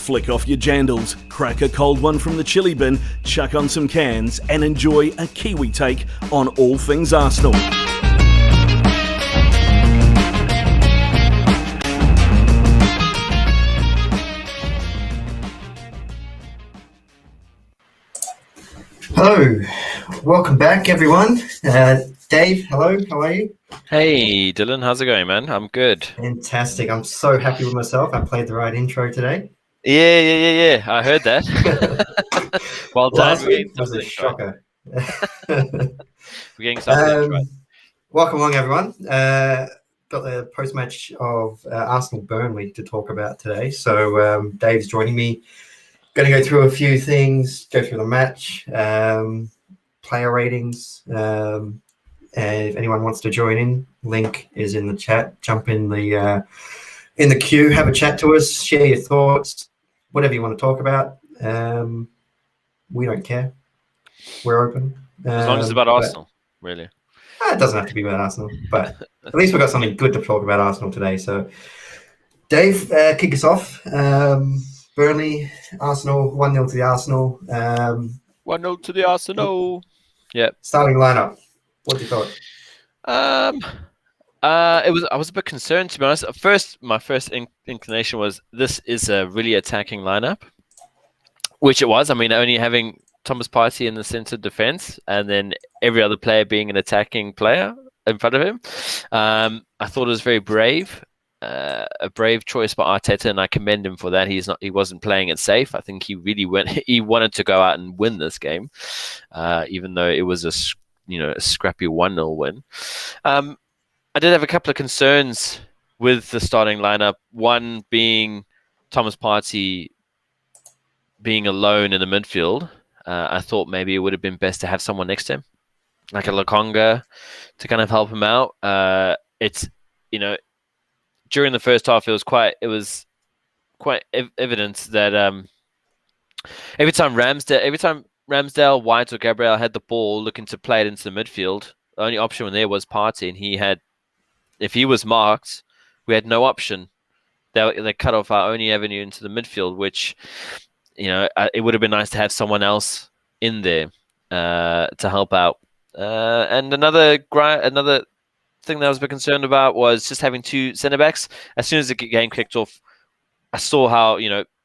Flick off your jandals, crack a cold one from the chili bin, chuck on some cans, and enjoy a Kiwi take on all things Arsenal. Hello, welcome back everyone. Dave, hello, how are you? Hey Dylan, how's it going, man? I'm good. Fantastic. I'm so happy with myself. I played the right intro today. Yeah. I heard that. Well done. Last week was a shocker. We're getting something right. Welcome along everyone. Got the post-match of Arsenal Burnley to talk about today. So Dave's joining me. Going to go through a few things, go through the match, player ratings, and if anyone wants to join in, link is in the chat. Jump in the queue, have a chat to us, share your thoughts, whatever you want to talk about. We don't care. We're open. As long as it's about Arsenal, really. It doesn't have to be about Arsenal, but at least we've got something good to talk about Arsenal today. So, Dave, kick us off. Burnley, Arsenal, 1-0 to the Arsenal. 1-0 to the Arsenal. Yeah. Starting lineup. What do you thought? I was a bit concerned, to be honest. My first inclination was this is a really attacking lineup, which it was. I mean, only having Thomas Partey in the centre defence and then every other player being an attacking player in front of him. I thought it was very brave. A brave choice by Arteta, and I commend him for that. He wasn't playing it safe. I think he really wanted to go out and win this game, even though it was a scrappy 1-0 win. I did have a couple of concerns with the starting lineup. One being Thomas Partey being alone in the midfield. I thought maybe it would have been best to have someone next to him, like a Lokonga, to kind of help him out. During the first half, it was quite evident that every time Ramsdale, White, or Gabriel had the ball looking to play it into the midfield, the only option there was Partey, and if he was marked, we had no option. They cut off our only avenue into the midfield, which it would have been nice to have someone else in there to help out. And another thing that I was a bit concerned about was just having two centre backs. As soon as the game kicked off, I saw how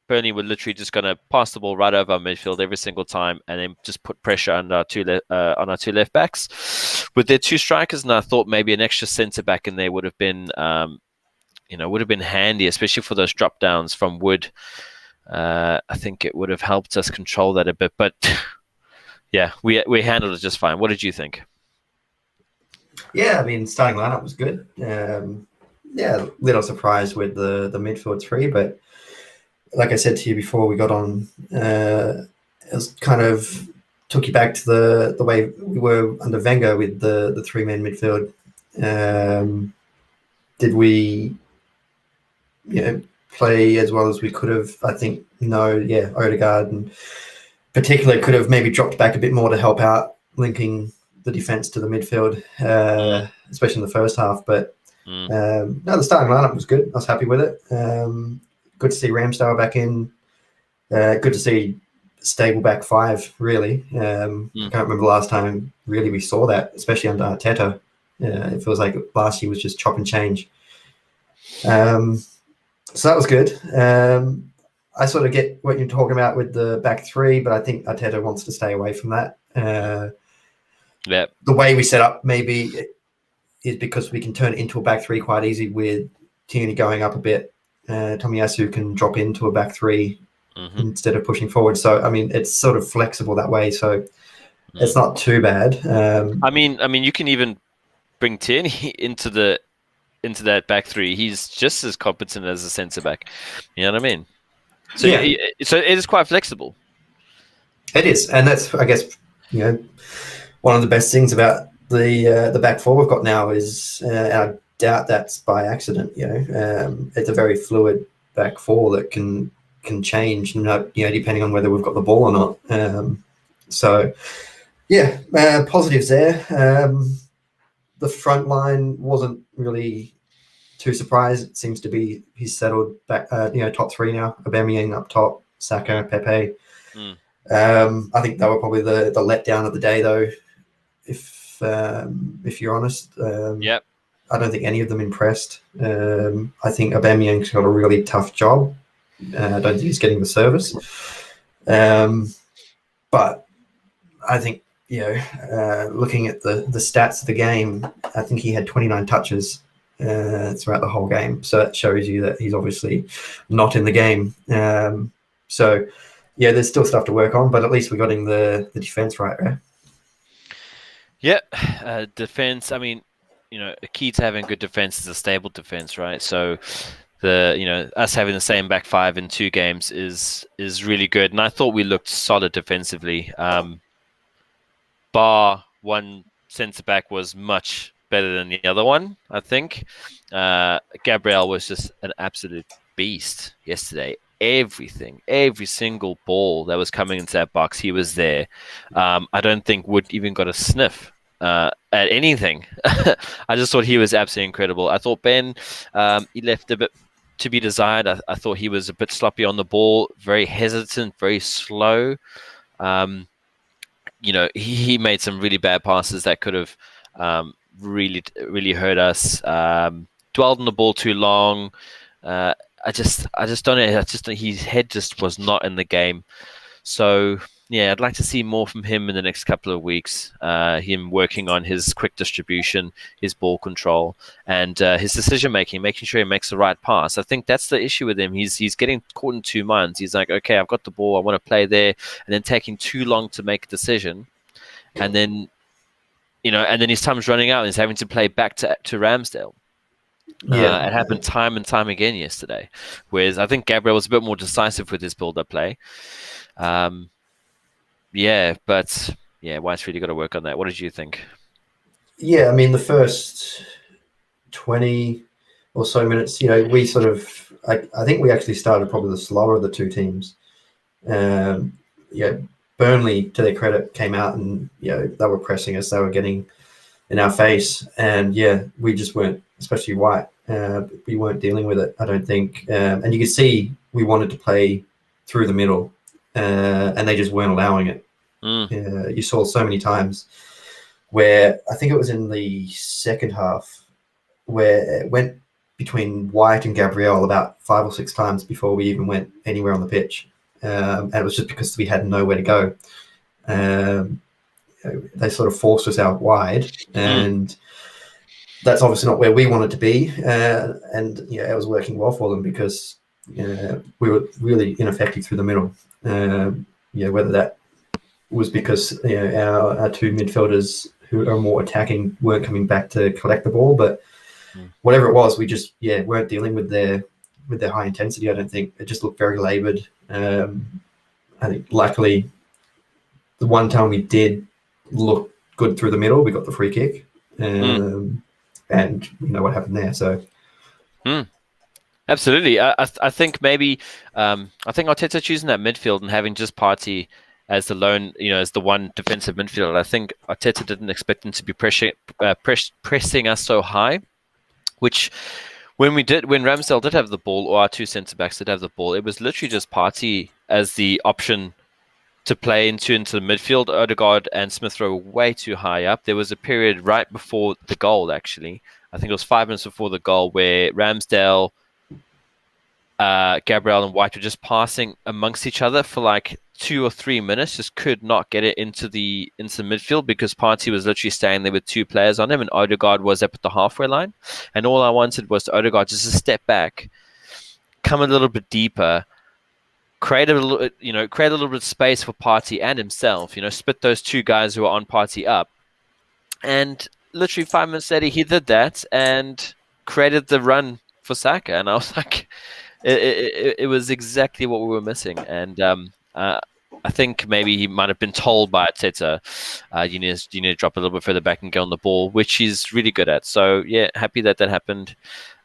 Burnley were literally just going to pass the ball right over our midfield every single time, and then just put pressure on our two left backs with their two strikers. And I thought maybe an extra centre back in there would have been handy, especially for those drop downs from Wood. I think it would have helped us control that a bit. But yeah, we handled it just fine. What did you think? Yeah, I mean, starting lineup was good. Little surprised with the midfield three, but like I said to you before we got on, it was kind of took you back to the way we were under Wenger with the three-man midfield. Did we, play as well as we could have? I think no. Yeah, Odegaard and particularly could have maybe dropped back a bit more to help out linking the defense to the midfield, especially in the first half. But the starting lineup was good. I was happy with it. Good to see Ramsdale back in. Good to see stable back five, really. I can't remember the last time really we saw that, especially under Arteta. It feels like last year was just chop and change. So that was good. I sort of get what you're talking about with the back three, but I think Arteta wants to stay away from that. Yeah. The way we set up maybe is because we can turn it into a back three quite easy with Tierney going up a bit. Tomiyasu can drop into a back three instead of pushing forward. So, I mean, it's sort of flexible that way. So it's not too bad. I mean, you can even bring Tierney into that back three. He's just as competent as a centre back. You know what I mean? So, so it is quite flexible. It is. And that's, I guess, one of the best things about the back four we've got now is, I doubt that's by accident. It's a very fluid back four that can change, depending on whether we've got the ball or not. Positives there. The front line wasn't really too surprised. It seems to be he's settled back, top three now. Aubameyang up top, Saka, Pepe. I think they were probably the letdown of the day, though. If you're honest, Yep. I don't think any of them impressed. I think Aubameyang's got a really tough job. I don't think he's getting the service. But I think, looking at the stats of the game, I think he had 29 touches throughout the whole game. So that shows you that he's obviously not in the game. So, yeah, there's still stuff to work on, but at least we got in the defense right. Yeah, defense. I mean, a key to having good defense is a stable defense, right? So us having the same back five in 2 games is really good. And I thought we looked solid defensively. Bar one centre back was much better than the other one, I think. Gabriel was just an absolute beast yesterday. Every single ball that was coming into that box, he was there. I don't think Wood even got a sniff at anything. I just thought he was absolutely incredible. I thought Ben, he left a bit to be desired. I thought he was a bit sloppy on the ball, very hesitant, very slow. He made some really bad passes that could have really, really hurt us. Dwelled on the ball too long. I just don't know. His head just was not in the game. So yeah, I'd like to see more from him in the next couple of weeks. Him working on his quick distribution, his ball control, and his decision making, making sure he makes the right pass. I think that's the issue with him. He's getting caught in 2 minds. He's like, okay, I've got the ball, I want to play there, and then taking too long to make a decision, and then his time's running out, and he's having to play back to Ramsdale. Yeah, it happened time and time again yesterday. Whereas I think Gabriel was a bit more decisive with his build-up play. White's really got to work on that. What did you think? Yeah, I mean, the first 20 or so minutes, we sort of, I think we actually started probably the slower of the 2 teams. Burnley, to their credit, came out and, they were pressing us. They were getting in our face. And, we just weren't, especially White, we weren't dealing with it, I don't think. And you could see we wanted to play through the middle, and they just weren't allowing it. You saw so many times where, I think it was in the second half, where it went between White and Gabriel about 5 or 6 times before we even went anywhere on the pitch. And it was just because we had nowhere to go. They sort of forced us out wide, and that's obviously not where we wanted to be. And it was working well for them because we were really ineffective through the middle. Whether that was because our 2 midfielders who are more attacking weren't coming back to collect the ball, but whatever it was, we just weren't dealing with their high intensity. I don't think it just looked very laboured. I think luckily the one time we did look good through the middle, we got the free kick, and we know what happened there. So. Absolutely. I think maybe I think Arteta choosing that midfield and having just Partey as the lone, as the one defensive midfielder. I think Arteta didn't expect him to be pressing us so high, which when Ramsdale did have the ball, or our 2 centre backs did have the ball, it was literally just Partey as the option to play into the midfield. Odegaard and Smith Rowe were way too high up. There was a period right before the goal, actually. I think it was 5 minutes before the goal, where Ramsdale, Gabriel and White were just passing amongst each other for like 2 or 3 minutes, just could not get it into the midfield because Partey was literally staying there with 2 players on him, and Odegaard was up at the halfway line. And all I wanted was Odegaard just to step back, come a little bit deeper, create a little bit of space for Partey and himself. Split those 2 guys who are on Partey up, and literally 5 minutes later he did that and created the run for Saka, and I was like, it was exactly what we were missing. And I think maybe he might have been told by Arteta, you need to drop a little bit further back and get on the ball, which he's really good at. So happy that happened.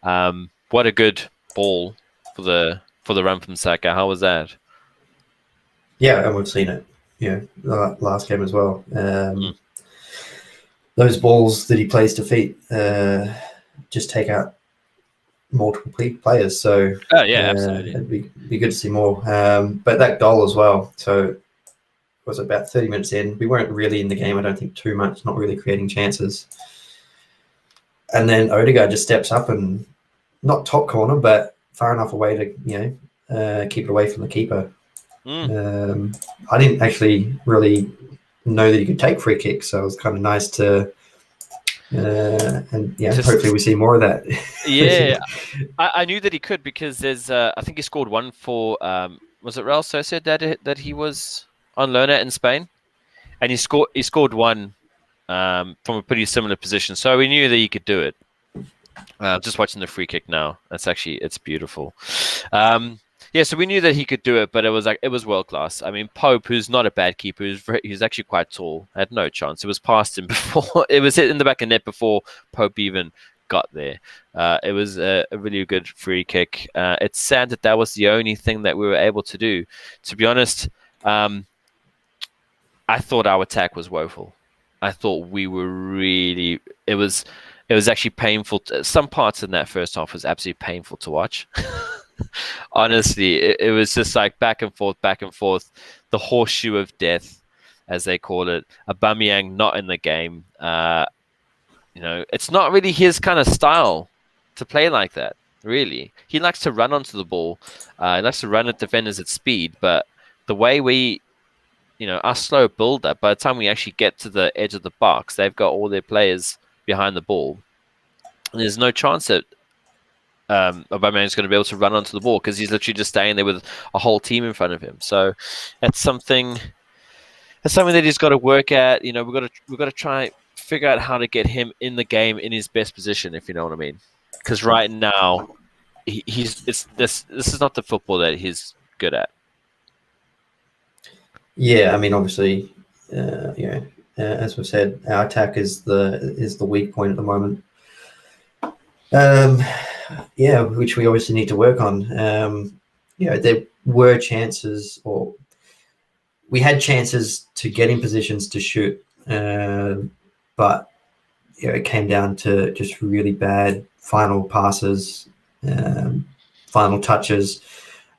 What a good ball for the run from Saka. How was that? Yeah, and we've seen it. Last game as well. Those balls that he plays to feet just take out multiple players. So Oh yeah, absolutely. it'd be good to see more. But that goal as well. So it was about 30 minutes in. We weren't really in the game, I don't think, too much, not really creating chances. And then Odegaard just steps up and not top corner, but far enough away to keep it away from the keeper. I didn't actually really know that he could take free kicks, so it was kind of nice to. Hopefully we see more of that. Yeah, I knew that he could because there's I think he scored one for was it Real Sociedad that he was on loan at in Spain, and he scored one from a pretty similar position, so we knew that he could do it. Just watching the free kick now, it's beautiful. Yeah, so we knew that he could do it, but it was world class. I mean, Pope, who's not a bad keeper, he's actually quite tall, had no chance. It was past him before. It was hit in the back of net before Pope even got there. It was a really good free kick. It's sad that was the only thing that we were able to do. To be honest, I thought our attack was woeful. I thought we were really. It was actually painful. Some parts in that first half was absolutely painful to watch. Honestly, it was just like back and forth. The horseshoe of death, as they call it. Aubameyang not in the game. It's not really his kind of style to play like that. Really, he likes to run onto the ball. He likes to run at defenders at speed. But the way we, our slow build-up, by the time we actually get to the edge of the box, they've got all their players behind the ball. And there's no chance that Aubameyang's going to be able to run onto the ball because he's literally just staying there with a whole team in front of him. So that's something that he's got to work at. We've got to try figure out how to get him in the game in his best position, if you know what I mean. Because right now, this is not the football that he's good at. Yeah, I mean, obviously, as we've said, our attack is the weak point at the moment. Which we obviously need to work on. There were chances, or we had chances to get in positions to shoot, but it came down to just really bad final passes, final touches,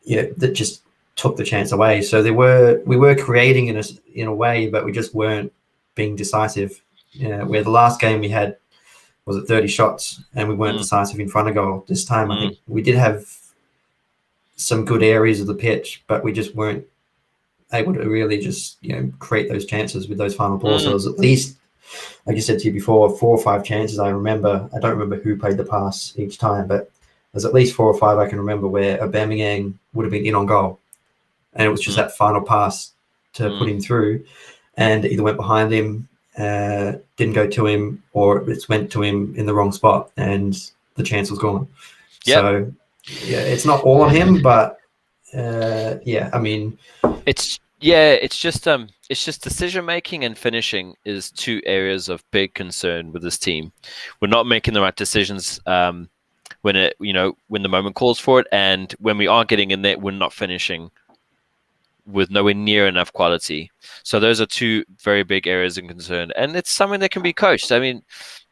that just took the chance away. So we were creating in a way, but we just weren't being decisive. Where the last game we had, was it 30 shots, and we weren't decisive in front of goal. This time, I think we did have some good areas of the pitch, but we just weren't able to really just create those chances with those final balls. So it was at least, like I said to you before, 4 or 5 chances. I don't remember who played the pass each time, but there's at least 4 or 5 I can remember where Aubameyang would have been in on goal, and it was just that final pass to put him through, and it either went behind him, didn't go to him, or it went to him in the wrong spot and the chance was gone. Yep. So it's not all on him, but I mean, it's just decision making and finishing is 2 areas of big concern with this team. We're not making the right decisions when the moment calls for it, and when we are getting in there, we're not finishing with nowhere near enough quality. So those are 2 very big areas of concern, and it's something that can be coached. I mean,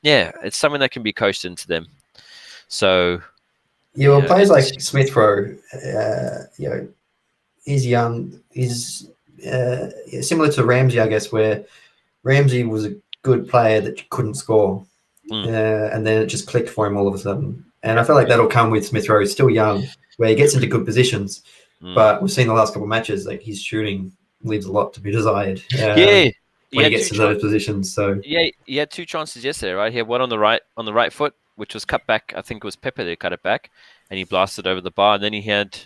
it's something that can be coached into them. So players like Smith Rowe, he's young. He's similar to Ramsey, I guess, where Ramsey was a good player that couldn't score, and then it just clicked for him all of a sudden. And I feel like that'll come with Smith Rowe. He's still young, where he gets into good positions. But we've seen the last couple of matches, like his shooting leaves a lot to be desired. When he gets to those positions. So he had 2 chances yesterday, right? He had one on the right foot, which was cut back. I think it was Pepe that cut it back, and he blasted over the bar. And then he had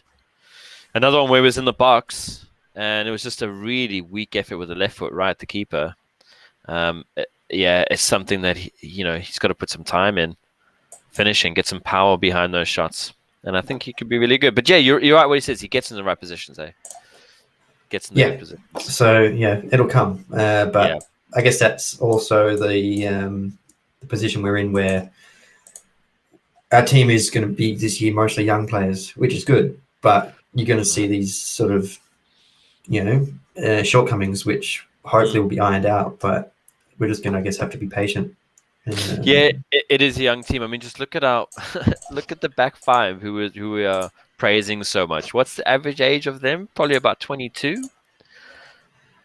another one where he was in the box, and it was just a really weak effort with the left foot right at the keeper. It's something that he's got to put some time in, finishing, get some power behind those shots. And I think he could be really good. But you're right what he says. He gets in the right positions, Gets in the right positions. So it'll come. But I guess that's also the position we're in, where our team is going to be this year mostly young players, which is good. But you're going to see these sort of shortcomings, which hopefully will be ironed out. But we're just going to, I guess, have to be patient. It is a young team. I mean, just look at our look at the back five who we are praising so much. What's the average age of them? Probably about 22.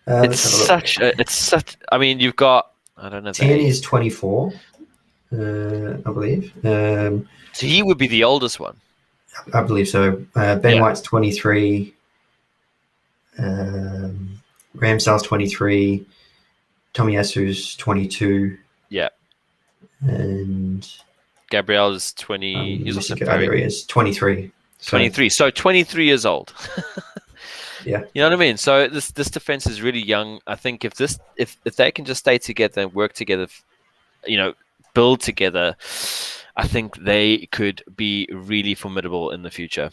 Let's have a look. It's such. I mean, you've got, I don't know. Tierney's 24, I believe. So he would be the oldest one. I believe so. Ben White's 23. Ramsdale's 23. Tomiyasu's 22. Yeah. And Gabriel is 20. He's also there he is, 23. 23. So 23 years old. Yeah. You know what I mean? So this defense is really young. I think if they can just stay together and work together, build together, I think they could be really formidable in the future.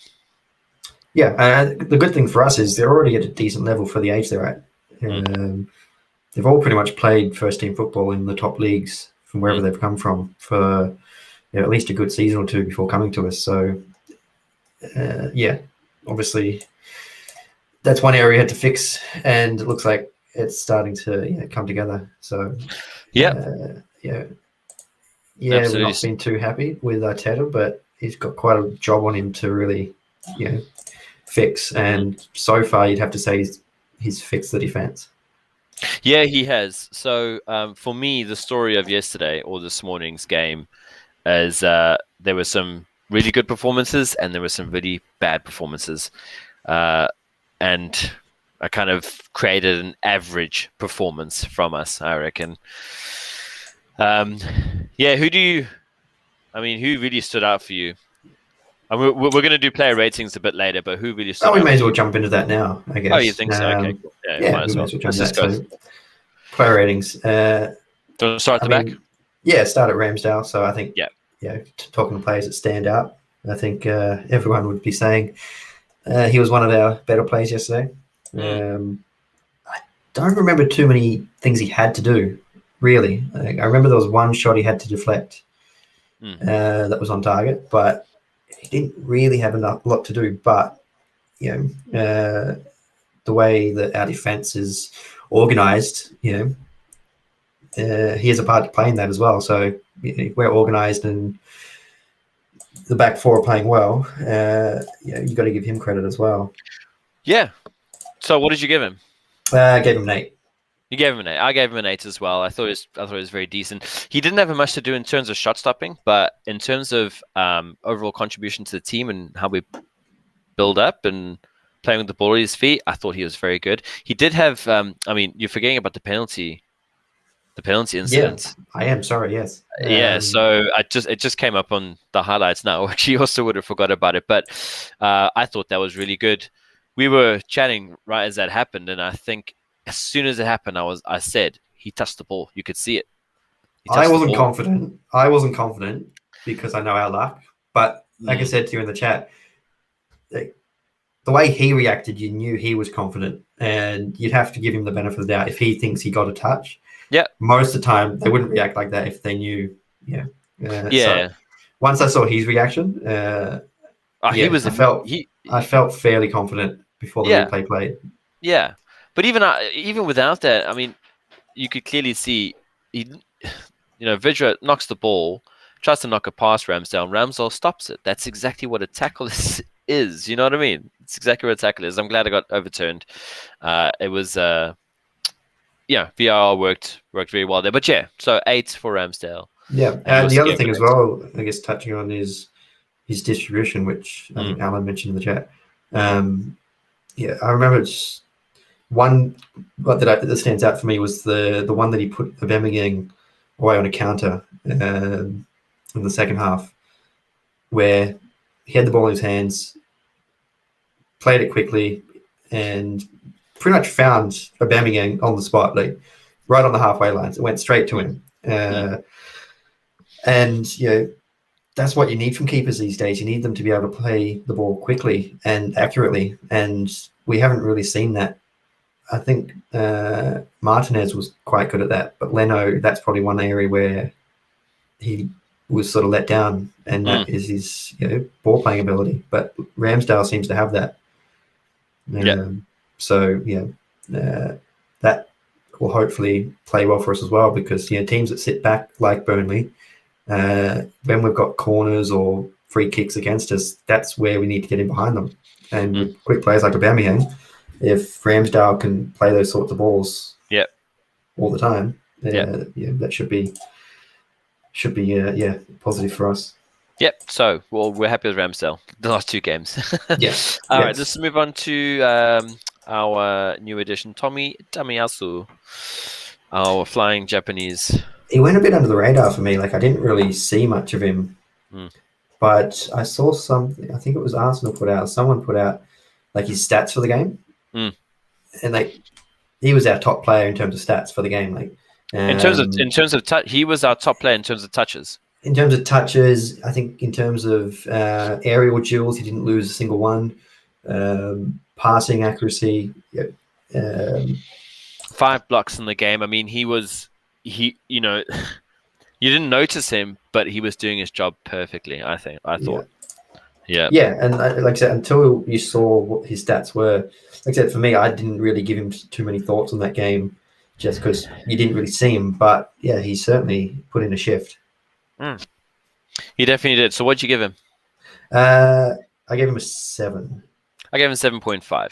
Yeah, the good thing for us is they're already at a decent level for the age they're at. They've all pretty much played first-team football in the top leagues from wherever they've come from for at least a good season or two before coming to us. So, obviously, that's one area we had to fix, and it looks like it's starting to come together. So, we've not been too happy with Arteta, but he's got quite a job on him to really, fix. And so far, you'd have to say he's fixed the defense. Yeah, he has. So for me, the story of yesterday or this morning's game is there were some really good performances and there were some really bad performances. And I kind of created an average performance from us, I reckon. Who really stood out for you? And we're going to do player ratings a bit later, but who really stood out? We may as well jump into that now, I guess. Oh, you think so? Okay, cool. We may as well jump into that. So, player ratings. Do you want to start at the back? Yeah, start at Ramsdale. So I think, talking to players that stand out, I think everyone would be saying he was one of our better players yesterday. I don't remember too many things he had to do, really. I remember there was one shot he had to deflect that was on target, but he didn't really have a lot to do. But, the way that our defense is organized, he has a part to play in that as well. So we're organized and the back four are playing well. You got to give him credit as well. Yeah. So what did you give him? I gave him an 8. You gave him an 8. I gave him an 8 as well. I thought it was very decent. He didn't have much to do in terms of shot stopping, but in terms of overall contribution to the team and how we build up and playing with the ball at his feet, I thought he was very good. He did have. You're forgetting about the penalty incident. Yeah, I am sorry. Yes. So it just came up on the highlights now. She also would have forgot about it, but I thought that was really good. We were chatting right as that happened, and I think as soon as it happened, I said he touched the ball. You could see it. I wasn't confident. I wasn't confident because I know our luck. But like I said to you in the chat, the way he reacted, you knew he was confident, and you'd have to give him the benefit of the doubt if he thinks he got a touch. Yeah. Most of the time, they wouldn't react like that if they knew. So once I saw his reaction, I felt fairly confident before the replay played. Yeah, but even without that, I mean, you could clearly see Vidra knocks the ball, tries to knock it past Ramsdale, and Ramsdale stops it. That's exactly what a tackle is. You know what I mean? It's exactly what a tackle is. I'm glad it got overturned. It was VAR worked very well there. But so 8 for Ramsdale. Yeah, and the other thing as well, I guess, touching on is his distribution, which I think Alan mentioned in the chat. I remember it's one that stands out for me was the one that he put Aubameyang away on a counter in the second half, where he had the ball in his hands, played it quickly, and pretty much found Aubameyang on the spot, like right on the halfway lines. It went straight to him. And that's what you need from keepers these days. You need them to be able to play the ball quickly and accurately, and we haven't really seen that. I think Martinez was quite good at that, but Leno, that's probably one area where he was sort of let down, and that is his ball playing ability. But Ramsdale seems to have that. That will hopefully play well for us as well, because teams that sit back like Burnley when we've got corners or free kicks against us, that's where we need to get in behind them. And with quick players like Aubameyang, if Ramsdale can play those sorts of balls all the time, that should be positive for us. Yep. So, we're happy with Ramsdale. The last 2 games. Yes. All right. Let's move on to our new addition, Tommy Tamiyasu, our flying Japanese. He went a bit under the radar for me. Like, I didn't really see much of him, but I saw something. I think it was Arsenal someone put out like his stats for the game, and like he was our top player in terms of stats for the game. Like in terms of touch, he was our top player in terms of touches. In terms of touches, I think in terms of aerial duels, he didn't lose a single one. Passing accuracy, 5 blocks in the game. I mean, you didn't notice him, but he was doing his job perfectly. I thought. Yeah. And like I said, until you saw what his stats were, like I said, for me, I didn't really give him too many thoughts on that game, just because you didn't really see him. But yeah, he certainly put in a shift. He definitely did. So what'd you give him? I gave him a 7. I gave him 7.5.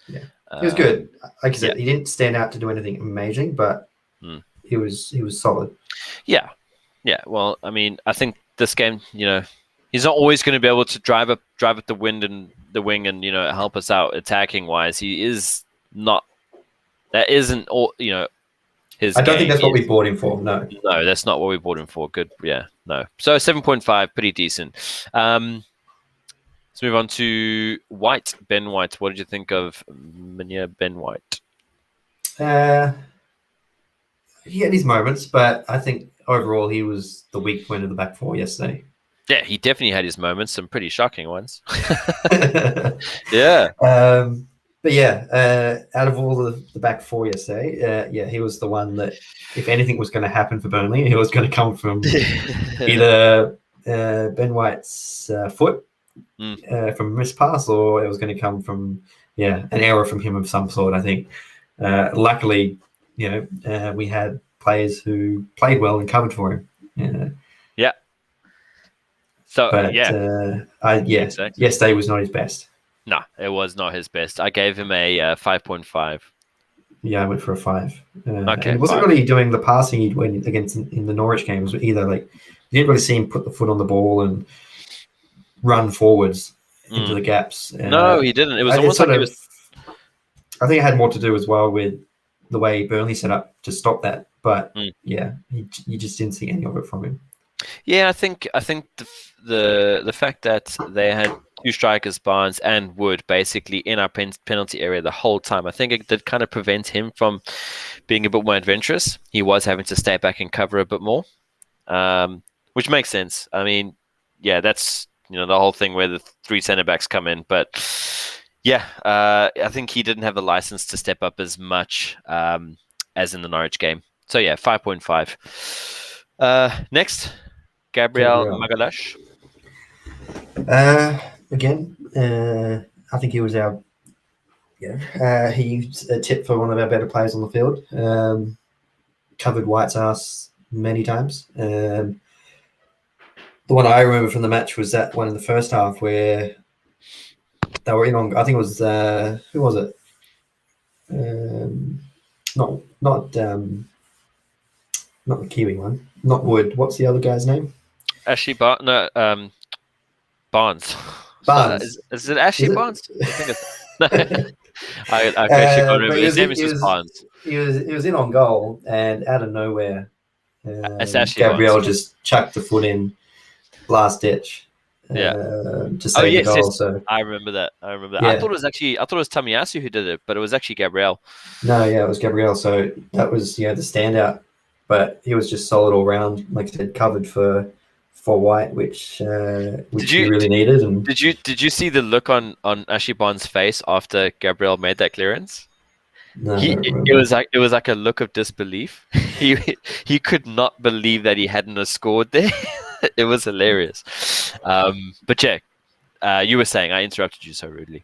Yeah, he was good. Like I said, he didn't stand out to do anything amazing, but he was solid. Yeah. Well, I mean, I think this game, he's not always going to be able to drive up the wing and help us out attacking wise. He is not. That isn't all. His. I don't think that's what we bought him for. No, that's not what we bought him for. Good. Yeah. No. So 7.5, pretty decent. Let's move on to Ben White. What did you think of Ben White? He had his moments, but I think overall he was the weak point of the back four yesterday. Yeah, he definitely had his moments, some pretty shocking ones. Yeah. But yeah, out of all the back four yesterday, he was the one that, if anything was going to happen for Burnley, it was going to come from either Ben White's foot from a missed pass, or it was going to come from an error from him of some sort. I think. Luckily, we had players who played well and covered for him. Yeah. So exactly. Yesterday was not his best. No, it was not his best. I gave him a 5.5. Yeah, I went for a 5. Okay, he wasn't really doing the passing he went against in the Norwich games either. Like, you didn't really see him put the foot on the ball and run forwards into the gaps. No, he didn't. It was almost like he was. I think it had more to do as well with the way Burnley set up to stop that. But you just didn't see any of it from him. Yeah, I think the fact that they had 2 strikers, Barnes and Wood, basically in our penalty area the whole time, I think it did kind of prevent him from being a bit more adventurous. He was having to stay back and cover a bit more, which makes sense. I mean, yeah, that's the whole thing where the 3 centre backs come in, but yeah, I think he didn't have the license to step up as much as in the Norwich game. So yeah, 5.5. Next, Gabriel Magalhaes. Again, I think he was our. He's a tip for one of our better players on the field. Covered White's ass many times. The one I remember from the match was that one in the first half where they were in on. I think it was who was it? Not the Kiwi one. Not Wood. What's the other guy's name? Ashley Barnes. No, Barnes. Barnes. Is it Ashley Barnes? I think it's. I actually can't remember. His name is just Barnes. He was in on goal, and out of nowhere, Gabriel Barnes just chucked the foot in, last ditch. To save the goal. Yes. So I remember that. Yeah. I thought it was Tamiyasu who did it, but it was actually Gabriel. No, it was Gabriel. So that was the standout. But he was just solid all round. Like I said, covered for White, which you really needed. And did you see the look on Ashley Barnes' face after Gabriel made that clearance? No, it was like a look of disbelief. He could not believe that he hadn't scored there. It was hilarious. But yeah, you were saying I interrupted you so rudely.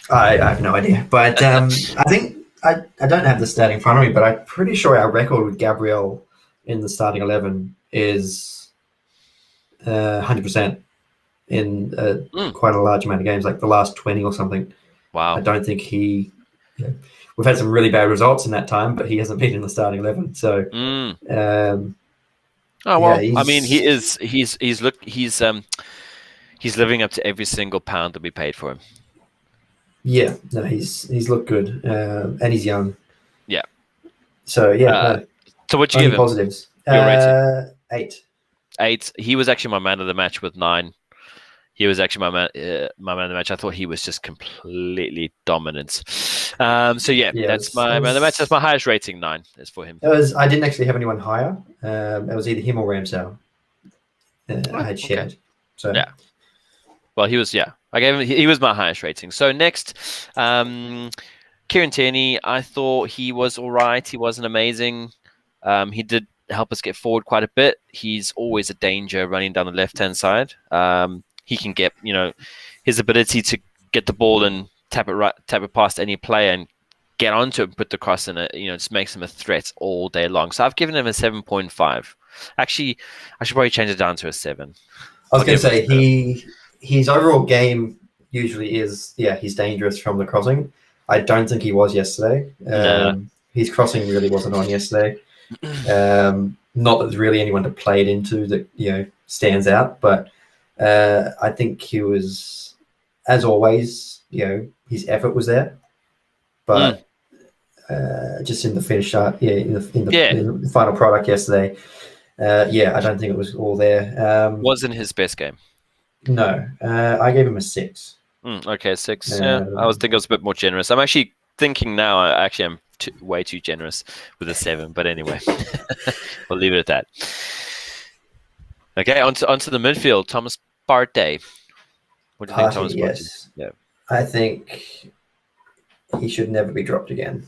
I have no idea, but I think I don't have the stat in front of me, but I'm pretty sure our record with Gabriel in the starting 11 is 100% in Mm. quite a large amount of games, like the last 20 or something. I Wow. don't think we've had some really bad results in that time, but he hasn't been in the starting 11. So, Mm. um, Oh yeah, well, I mean, he's living up to every single pound that we paid for him. Yeah, no, he's looked good, and he's young. Yeah. So yeah, Uh, no, So what'd you only give him? positives. Your rating? 8. 8. He was actually my man of the match with 9. He was actually my man of the match. I thought he was just completely dominant. So yeah, Yeah, that's my man of the match. That's my highest rating. 9 is for him. I didn't actually have anyone higher. It was either him or Ramsdale. I had shared. Okay. So Yeah. Well, he was. Yeah, I gave him. He was my highest rating. So next, Kieran Tierney. I thought he was all right. He wasn't amazing. He did help us get forward quite a bit. He's always a danger running down the left-hand side. He can get, his ability to get the ball and tap it past any player and get onto it and put the cross in it, just makes him a threat all day long. So I've given him a 7.5. Actually, I should probably change it down to a 7. I was going to say his overall game usually is he's dangerous from the crossing. I don't think he was yesterday. No. His crossing really wasn't on yesterday. Not that there's really anyone to play it into that stands out, but I think he was, as always, his effort was there, but just in the finish shot, in the final product yesterday, I don't think it was all there. Wasn't his best game. No, I gave him a 6. Okay, 6. I was thinking I was a bit more generous. I'm actually thinking now. I'm way too generous with a 7, but anyway, we'll leave it at that. Okay, onto the midfield. Thomas Partey. What do you think, Thomas Partey? Yes. Yeah. I think he should never be dropped again.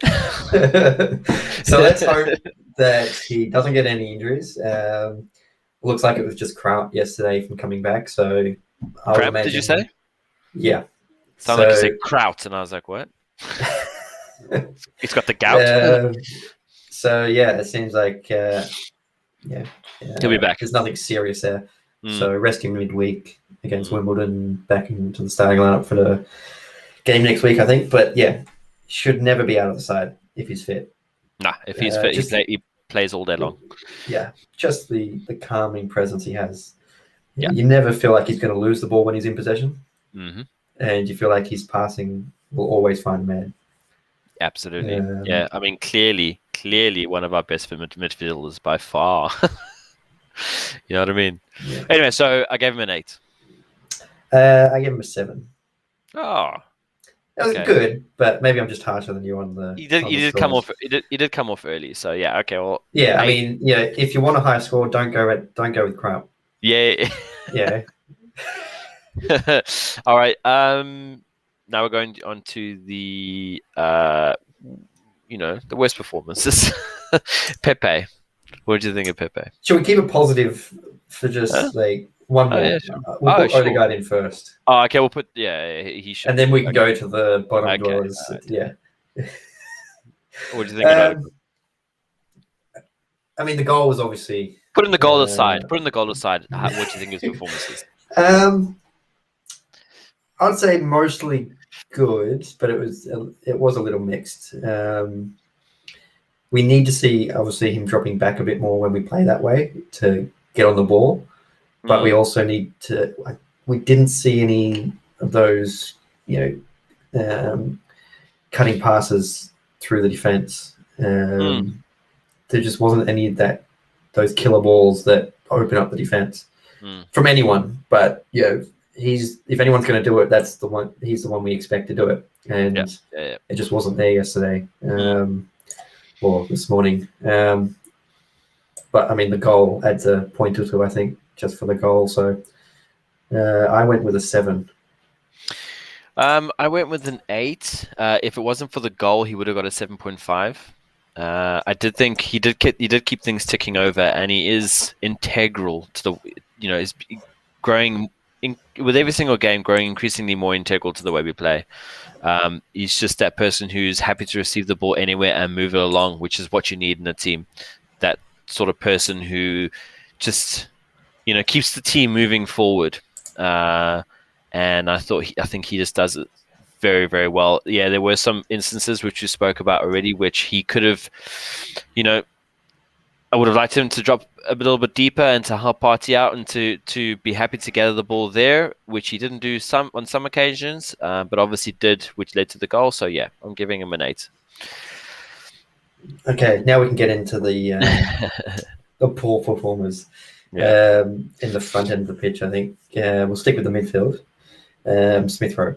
So let's hope that he doesn't get any injuries. Looks like it was just Kraut yesterday from coming back. So Kraut, did you say? Yeah. Sounded like you said Kraut, and I was like, what? He's got the gout. So yeah, it seems like he'll be back. There's nothing serious there. So rest him midweek against Wimbledon, back into the starting lineup for the game next week, I think. But yeah, should never be out of the side if he's fit. Nah, if he's fit, he plays all day long. Yeah, just the calming presence he has. Yeah. You never feel like he's going to lose the ball when he's in possession. Mm-hmm. And you feel like his passing will always find a man. Absolutely. Yeah, I mean, clearly one of our best midfielders by far. You know what I mean? Yeah. Anyway, so I gave him an 8. I gave him a 7. Oh. That was good, but maybe I'm just harsher than you on the. He did come off. He did come off early, so yeah. Okay, well. Yeah, 8. I mean, if you want a high score, don't go with Kraut. Yeah. Yeah. All right. Now we're going on to the the worst performances. Pepe. What do you think of Pepe? Should we keep it positive for just one more? Yeah, sure. We'll put Odegaard in first. Oh, okay. We'll put he should. And then we can go to the bottom dwellers. Right. Yeah. What do you think of Odegaard? I mean, the goal was obviously. Put in the goal aside. What do you think of his performances? I'd say mostly good, but it was a little mixed. We need to see, obviously, him dropping back a bit more when we play that way to get on the ball. But we also need to. We didn't see any of those, cutting passes through the defense. There just wasn't any of those killer balls that open up the defense from anyone. But if anyone's going to do it, that's the one. He's the one we expect to do it, and it just wasn't there yesterday or this morning. But I mean, the goal adds a point or two, I think, just for the goal. So I went with a 7. I went with an 8. If it wasn't for the goal, he would have got a 7.5. I did think he did keep things ticking over, and he is integral to the. Is growing with every single game, growing increasingly more integral to the way we play. He's just that person who's happy to receive the ball anywhere and move it along, which is what you need in a team. That sort of person who just keeps the team moving forward. And I think he just does it very, very well. Yeah, there were some instances which you spoke about already, which he could have, I would have liked him to drop a little bit deeper and to help Party out and to be happy to gather the ball there, which he didn't do on some occasions, but obviously did, which led to the goal. So yeah, I'm giving him an 8. Okay, now we can get into the poor performers in the front end of the pitch. I think we'll stick with the midfield. Smith Rowe.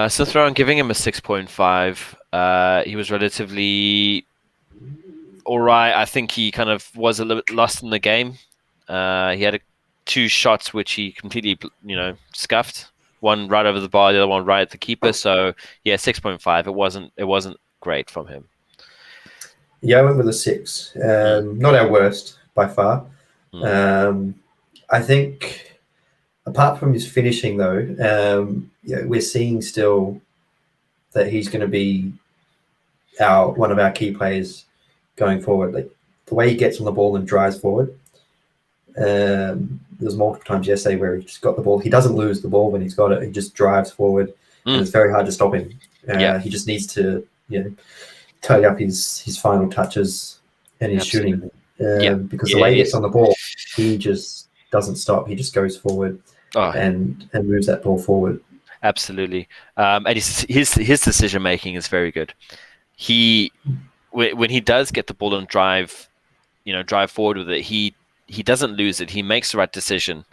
Smith Rowe, I'm giving him a 6.5. He was relatively all right. I think he kind of was a little bit lost in the game. He had 2 shots which he completely, scuffed. One right over the bar, the other one right at the keeper. So yeah, 6.5. It wasn't great from him. Yeah, I went with a 6. Not our worst by far. I think, apart from his finishing though, we're seeing still that he's going to be one of our key players going forward. Like the way he gets on the ball and drives forward. There's multiple times yesterday where he just got the ball. He doesn't lose the ball when he's got it. He just drives forward, and it's very hard to stop him. He just needs to, tidy up his final touches and his shooting. Because the way he gets on the ball, he just doesn't stop. He just goes forward and moves that ball forward. Absolutely. And his decision making is very good. When he does get the ball and drive forward with it, he doesn't lose it. He makes the right decision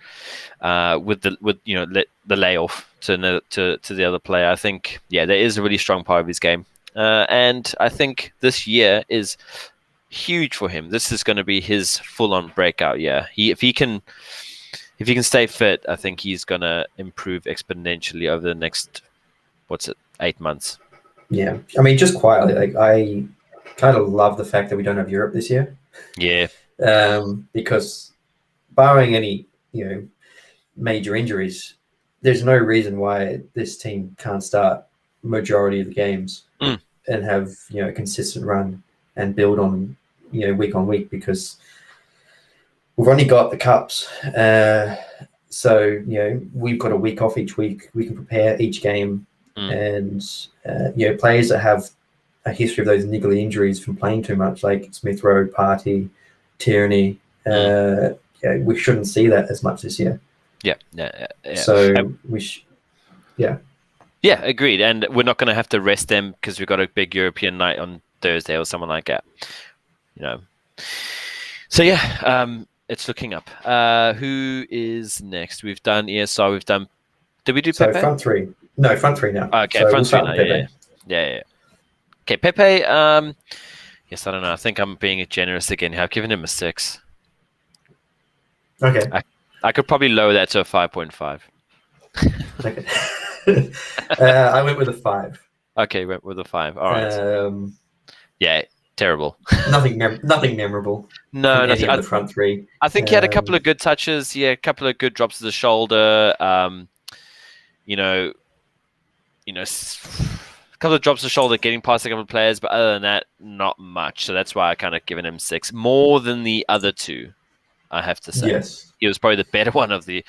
with the layoff to the other player. I think there is a really strong part of his game, and I think this year is huge for him. This is going to be his full-on breakout year. If he can stay fit, I think he's going to improve exponentially over the next 8 months. Yeah, I mean, just quietly, like I kind of love the fact that we don't have Europe this year. Yeah. Because barring any, major injuries, there's no reason why this team can't start majority of the games and have, a consistent run and build on, week on week, because we've only got the cups. So, we've got a week off each week. We can prepare each game and, players that have a history of those niggly injuries from playing too much, like Smith Rowe, Partey, Tierney. We shouldn't see that as much this year. Yeah. So Yeah, agreed. And we're not going to have to rest them because we've got a big European night on Thursday or something like that. So it's looking up. Who is next? We've done ESR. We've done. Did we do Pepe? Front three. No, front three now. Okay, so front three now. Yeah. Okay, Pepe. Yes, I don't know. I think I'm being generous again here. I've given him a 6. Okay. I could probably lower that to a 5.5. Okay. I went with a 5. Okay, went with a 5. All right. Yeah, terrible. Nothing memorable. No, nothing. The front three. I think he had a couple of good touches. Yeah, a couple of good drops to the shoulder. A couple of drops to the shoulder, getting past a couple of players, but other than that, not much. So that's why I kind of given him 6, more than the other 2. I have to say, yes, he was probably the better one of the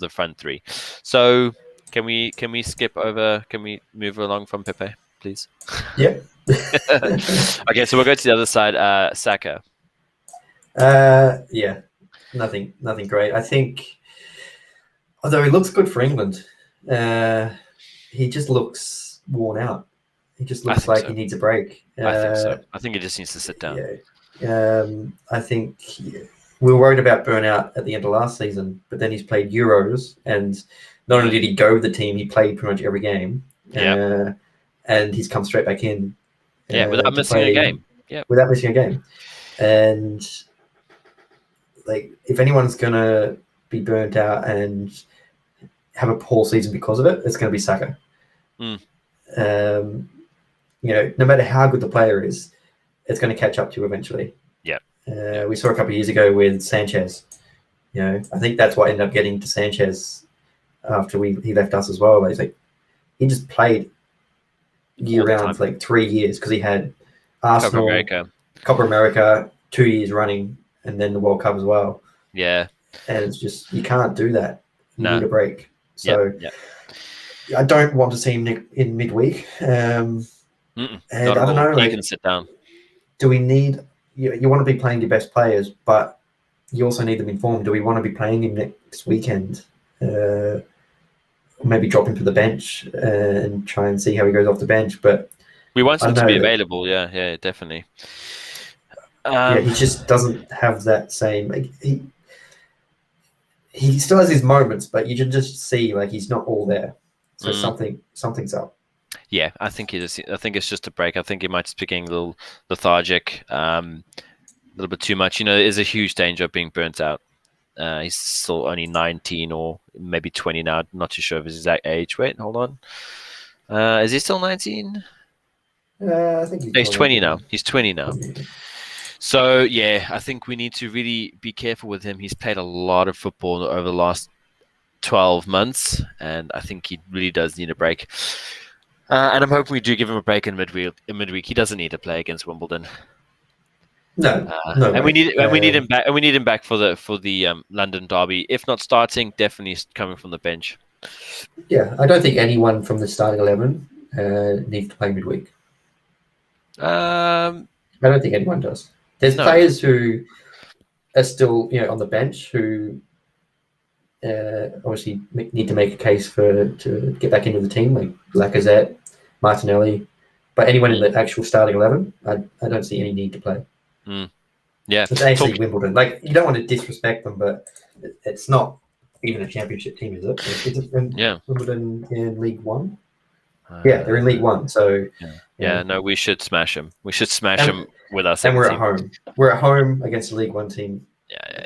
front 3. So can we skip over? Can we move along from Pepe, please? Yeah. Okay, so we'll go to the other side. Saka. Yeah, nothing great. I think, although he looks good for England, he just looks worn out. He just looks like he needs a break. I think so. I think he just needs to sit down. Yeah. I think we were worried about burnout at the end of last season, but then he's played Euros, and not only did he go with the team, he played pretty much every game. Yeah. And he's come straight back in. Without missing a game. Yeah. Without missing a game. And like, if anyone's gonna be burnt out and have a poor season because of it, it's going to be Saka. No matter how good the player is, it's going to catch up to you eventually. Yeah. We saw a couple of years ago with Sanchez. I think that's what ended up getting to Sanchez after he left us as well. Like, he just played year round for like 3 years because he had Arsenal, Copa America 2 years running, and then the World Cup as well. Yeah. And it's just, you can't do that. You No. need a break. Yep. So Yep. I don't want to see him in midweek. Not And at I don't all. know, He like, can sit down. do we need, you want to be playing your best players, but you also need them informed. Do we want to be playing him next weekend? Maybe drop him to the bench and try and see how he goes off the bench. But We want I him to know be that, available. Yeah. Yeah. Definitely. he just doesn't have that same. Like, he still has his moments, but you can just see like he's not all there. So something's up. Yeah, I think I think it's just a break. I think he might just be getting a little lethargic, a little bit too much. There's a huge danger of being burnt out. He's still only 19 or maybe 20 now. Not too sure of his exact age. Wait, hold on. Is he still 19? I think He's 20 now. He's 20 now. 20. So yeah, I think we need to really be careful with him. He's played a lot of football over the last 12 months, and I think he really does need a break. And I'm hoping we do give him a break in midweek. He doesn't need to play against Wimbledon. No, and we need him back. And we need him back for the London derby. If not starting, definitely coming from the bench. Yeah, I don't think anyone from the starting 11 needs to play midweek. I don't think anyone does. There's players who are still, on the bench who obviously need to make a case to get back into the team, like Lacazette, Martinelli. But anyone in the actual starting 11, I don't see any need to play. Yeah, it's actually Wimbledon. Like, you don't want to disrespect them, but it's not even a championship team, is it? Is it Wimbledon in League One? Yeah, they're in League One. So no, we should smash them. We should smash them with us. And we're at home. We're at home against a League One team. Yeah.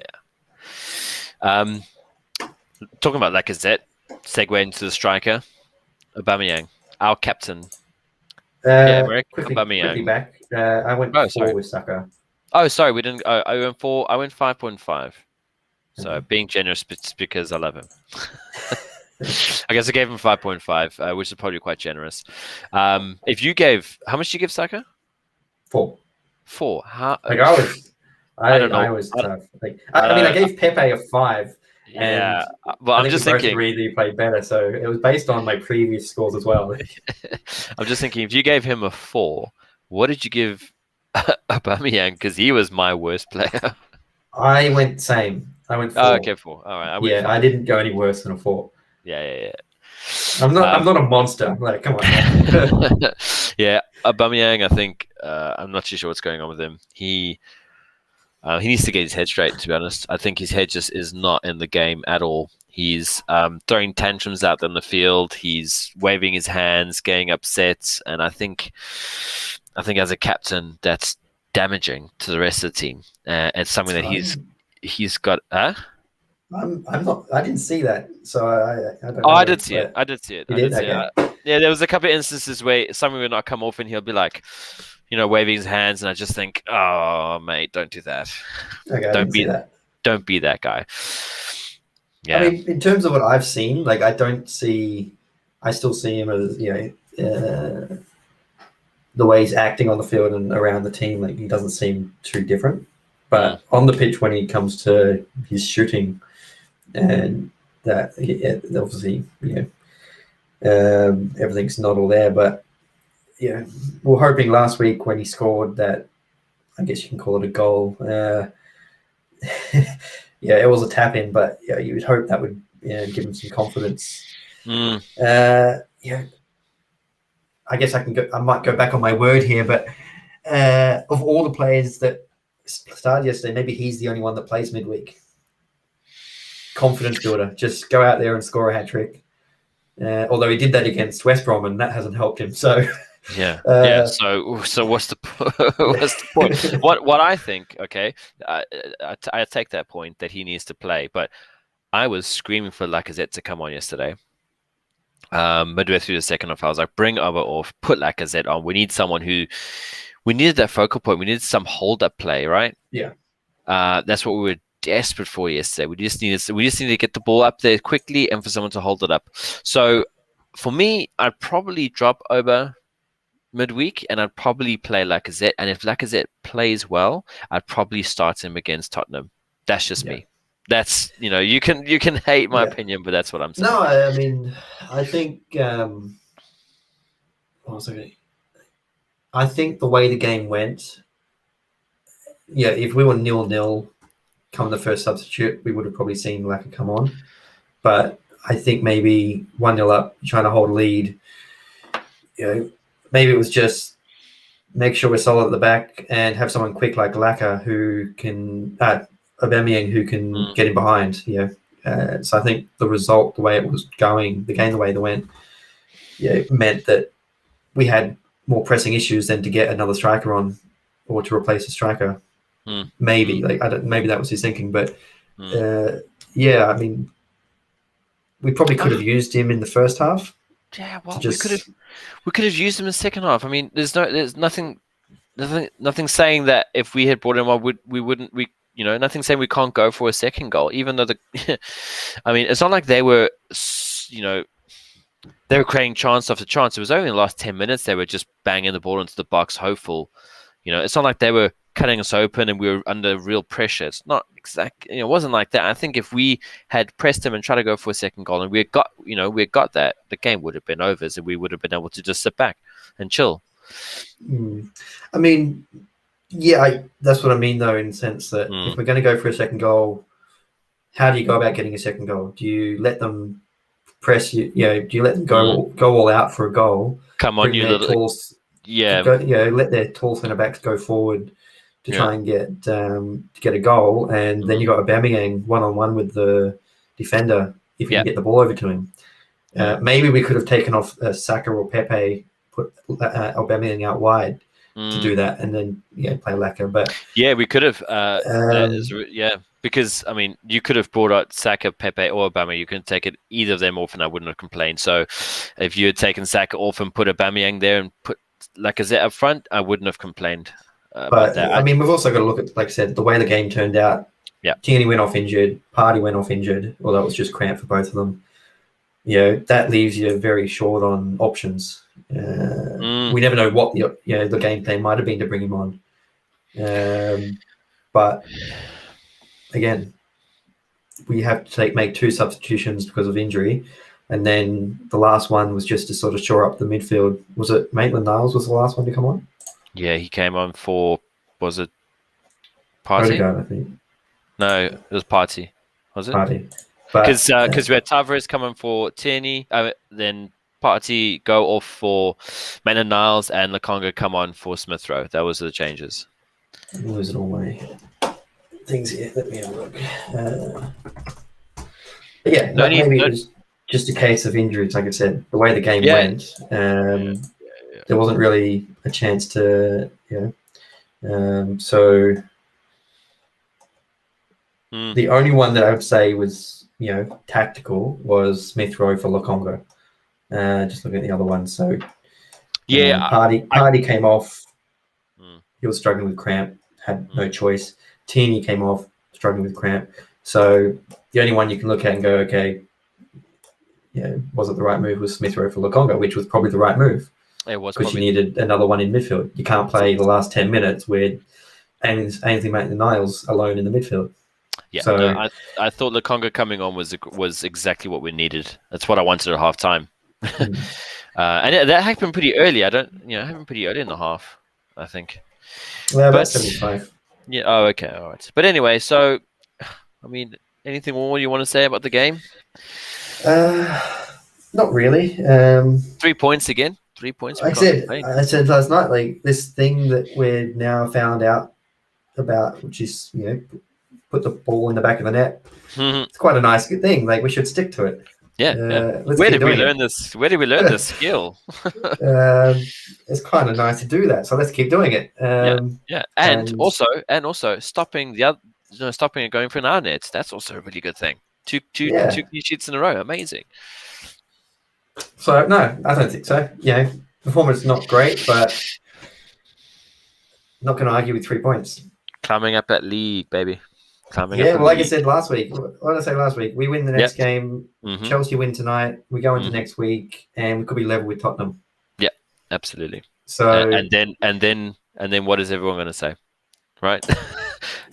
Talking about Lacazette, segue into the striker, Aubameyang, our captain. Quickly back. I went 4 with Saka. Oh, sorry, we didn't. I went 4. I went 5.5. So being generous because I love him. I guess I gave him 5.5, which is probably quite generous. If you gave, how much did you give Saka? 4. 4. How? Like I don't know. I was tough. Like, I gave Pepe a 5. Yeah, well, I'm just thinking. Really played better, so it was based on my previous scores as well. I'm just thinking, if you gave him a 4, what did you give Aubameyang? Because he was my worst player. I went same. I went 4. Oh, okay, 4. All right. I didn't go any worse than a 4. Yeah. I'm not a monster. Like, come on. Yeah, Aubameyang. I think I'm not too sure what's going on with him. He needs to get his head straight, to be honest. I think his head just is not in the game at all. He's throwing tantrums out in the field. He's waving his hands, getting upset, and I think as a captain, that's damaging to the rest of the team. It's something that he's got. I'm not. I didn't see that, so I don't know. Oh, I did see it. Okay. Yeah, there was a couple of instances where something would not come off, and he'll be like, waving his hands, and I just think, oh, mate, don't do that. Okay, don't be that guy. Yeah. I mean, in terms of what I've seen, like, I still see him as, the way he's acting on the field and around the team, like, he doesn't seem too different. But on the pitch, when he comes to his shooting, and that, obviously, everything's not all there, but yeah, we're hoping last week when he scored that, I guess you can call it a goal. It was a tap in, but you would hope that would give him some confidence. I guess I might go back on my word here, but of all the players that started yesterday, maybe he's the only one that plays midweek. Confidence builder, just go out there and score a hat trick. Although he did that against West Brom, and that hasn't helped him. So. So what's the point? What I think? Okay, I take that point that he needs to play, but I was screaming for Lacazette to come on yesterday. Midway through the second half, I was like, bring Oba off, put Lacazette on. We need someone we needed that focal point. We needed some hold up play, right? Yeah. That's what we were desperate for yesterday. We just needed to get the ball up there quickly and for someone to hold it up. So for me, I'd probably drop Oba midweek, and I'd probably play Lacazette. And if Lacazette plays well, I'd probably start him against Tottenham. That's just me. That's you can hate my Yeah. opinion, but that's what I'm saying. No, I mean, I think. What was I? I think the way the game went, yeah, if we were 0-0 come the first substitute, we would have probably seen Laka come on. But I think maybe 1-0 up, trying to hold a lead, maybe it was just make sure we're solid at the back and have someone quick like Laka who can, Aubameyang who can get in behind. So I think the result, the way it was going, the game, the way it went, meant that we had more pressing issues than to get another striker on or to replace a striker. Maybe maybe that was his thinking, but I mean, we probably could have used him in the first half. Yeah, well, we could have used him in the second half. I mean, there's nothing saying that if we had brought him on, we wouldn't. Nothing saying we can't go for a second goal, even though I mean, it's not like they were, they were creating chance after chance. It was only in the last 10 minutes they were just banging the ball into the box, hopeful. It's not like they were cutting us open and we were under real pressure. It's not exactly, it wasn't like that. I think if we had pressed them and tried to go for a second goal and we had got that, the game would have been over, so we would have been able to just sit back and chill. I mean, that's what I mean, though, in the sense that if we're going to go for a second goal, how do you go about getting a second goal? Do you let them press you? Do you let them go all out for a goal? Come on, you little... let their tall centre backs go forward to try and get a goal, and then you got Aubameyang 1-on-1 with the defender if you can get the ball over to him. Maybe we could have taken off Saka or Pepe, put Aubameyang out wide to do that, and then play Laka. But we could have. Because I mean, you could have brought out Saka, Pepe, or Aubameyang. You can take either of them off, and I wouldn't have complained. So, if you had taken Saka off and put Aubameyang there and put Lacazette up front, I wouldn't have complained. About that. I mean, we've also got to look at, like I said, the way the game turned out. Yeah, Tierney went off injured. Party went off injured. Although it was just cramp for both of them. That leaves you very short on options. We never know what the game plan might have been to bring him on. But again, we have to make two substitutions because of injury, and then the last one was just to sort of shore up the midfield. Was it Maitland-Niles was the last one to come on? Yeah, he came on for, was it Partey? Odegaard, I think. No, it was Partey. Was it? Partey. Because we had Tavares coming for Tierney, then Partey go off for Maitland-Niles, and Lokonga come on for Smith Rowe. That was the changes. I'm losing all my things here. Let me have a look. Maybe it was just a case of injuries. Like I said, the way the game went, there wasn't really a chance to, so the only one that I would say was, tactical was Smith Rowe for Lokonga. Just looking at the other one. So, Party came off. He was struggling with cramp, had no choice. Tierney came off, struggling with cramp. So the only one you can look at and go, okay, was it the right move? Was Smith Rowe for Lokonga, which was probably the right move. It was, because you needed another one in midfield. You can't play the last 10 minutes with Ainsley Maitland-Niles alone in the midfield. Yeah, so I thought Lokonga coming on was exactly what we needed. That's what I wanted at half time. And that happened pretty early. Happened pretty early in the half, I think. Well, about 75. Yeah. Oh, okay. All right. But anyway, so I mean, anything more you want to say about the game? Not really. 3 points again. 3 points. I said last night, like this thing that we're now found out about, which is put the ball in the back of the net. It's quite a nice good thing. Like we should stick to it. Yeah. Where did we learn this? Where did we learn this skill? It's kind of nice to do that, so let's keep doing it. And also stopping stopping and going for an our nets. That's also a really good thing. Two clean sheets in a row. Amazing. So no, I don't think so. Performance not great, but not going to argue with 3 points. Climbing up that lead, baby. I said last week. What did I say last week? We win the next game. Chelsea win tonight. We go into next week, and we could be level with Tottenham. Yeah, absolutely. So and then what is everyone going to say, right?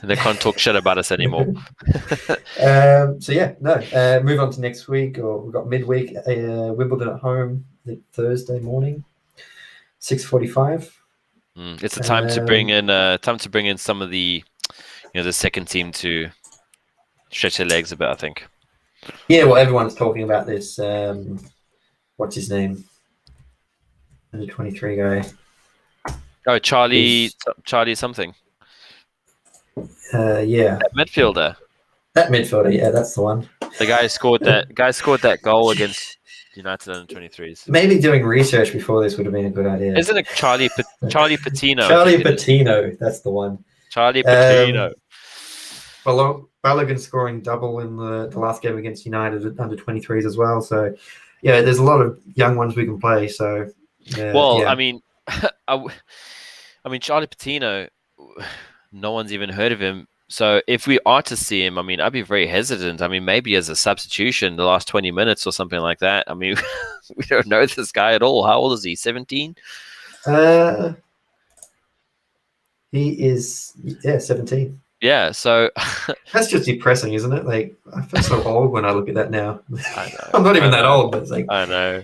and they can't talk shit about us anymore. Move on to next week, or we've got midweek. Wimbledon at home, I think Thursday morning, 6:45. It's a time to bring in some of the, the second team to stretch their legs a bit, I think. Yeah, well, everyone's talking about this. What's his name? The 23 guy. Oh, Charlie something. Yeah. That midfielder. That midfielder, yeah, that's the one. The guy scored that goal against United under 23s. Maybe doing research before this would have been a good idea. Isn't it Charlie Patino? Charlie Patino, that's the one. Charlie Patino. Balogun scoring double in the last game against United under 23s as well. So, yeah, there's a lot of young ones we can play. So, I mean, Charlie Patino, no one's even heard of him. So if we are to see him, I mean, I'd be very hesitant. I mean, maybe as a substitution, the last 20 minutes or something like that. I mean, we don't know this guy at all. How old is he? 17? He is, 17. Yeah, so that's just depressing, isn't it? Like, I feel so old when I look at that now. I know, I'm not even that old, but it's like I know.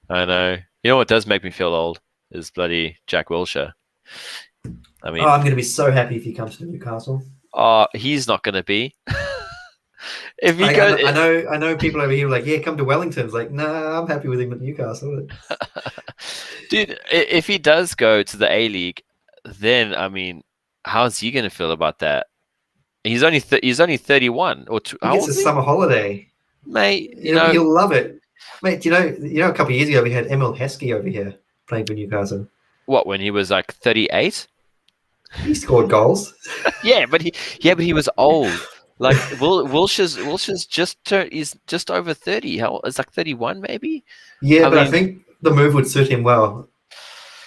You know what does make me feel old is bloody Jack Wilshere. I mean, I'm going to be so happy if he comes to Newcastle. Oh, he's not going to be. If he goes, I know people over here are like, yeah, come to Wellington. It's like, nah, I'm happy with him at Newcastle. Dude, if he does go to the A-League, then I mean, how's he going to feel about that? He's only 31 or two. He gets a summer holiday, mate. He'll love it, mate. Do you know, a couple of years ago we had Emil Heskey over here playing for Newcastle. What, when he was like 38? He scored goals. yeah, but he was old. Like Wilshere's he's just over 30. It's like 31 maybe. Yeah, I think the move would suit him well.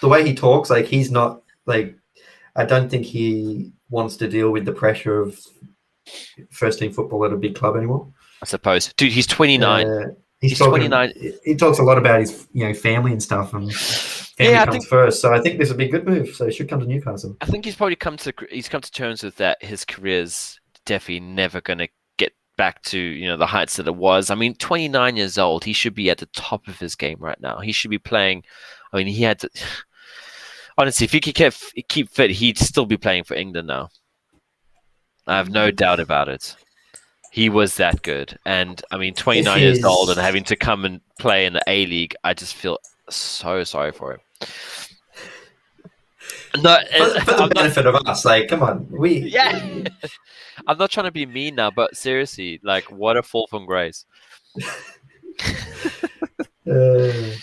The way he talks, like he's not like. I don't think he wants to deal with the pressure of first team football at a big club anymore. I suppose, dude. He's 29. He's 29. He talks a lot about his family and stuff, and family comes first. So I think this would be a good move. So he should come to Newcastle. I think he's probably come to terms with that. His career's definitely never going to get back to the heights that it was. I mean, 29 years old. He should be at the top of his game right now. He should be playing. I mean, he had to. Honestly, if he could keep fit, he'd still be playing for England now. I have no doubt about it. He was that good. And, I mean, 29 years old and having to come and play in the A-League, I just feel so sorry for him. No, for the benefit of us, like, come on. I'm not trying to be mean now, but seriously, like, what a fall from grace. Anyway,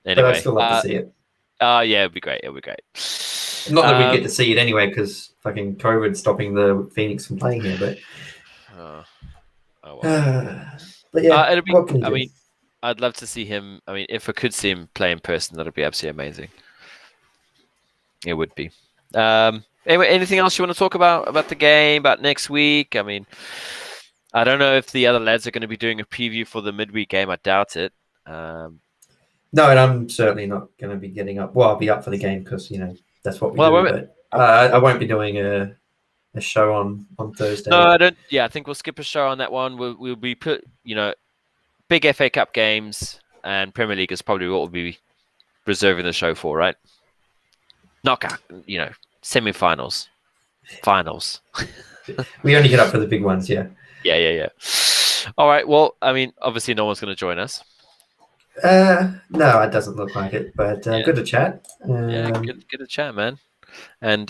but I'd still love to see it. Yeah, it'd be great. Not that we get to see it anyway, because fucking COVID stopping the Phoenix from playing here. But but yeah, it'd be. I mean, I'd love to see him. I mean, if I could see him play in person, that'd be absolutely amazing. It would be. Anyway, anything else you want to talk about the game, about next week? I mean, I don't know if the other lads are going to be doing a preview for the midweek game. I doubt it. No, and I'm certainly not going to be getting up. Well, I'll be up for the game because that's what we do. But I won't be doing a show on Thursday. No, I don't. Yeah, I think we'll skip a show on that one. We'll be big FA Cup games and Premier League is probably what we'll be reserving the show for, right? Knockout, semi-finals, finals. We only get up for the big ones, yeah. Yeah. All right. Well, I mean, obviously, no one's going to join us. No, it doesn't look like it, but good to chat. Good to chat, man. And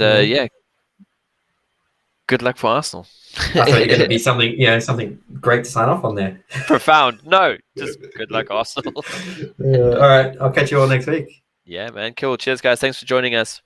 good luck for Arsenal. I thought you were going to be something great to sign off on there. Profound. No, just good luck, Arsenal. All right, I'll catch you all next week. Yeah, man. Cool. Cheers, guys. Thanks for joining us.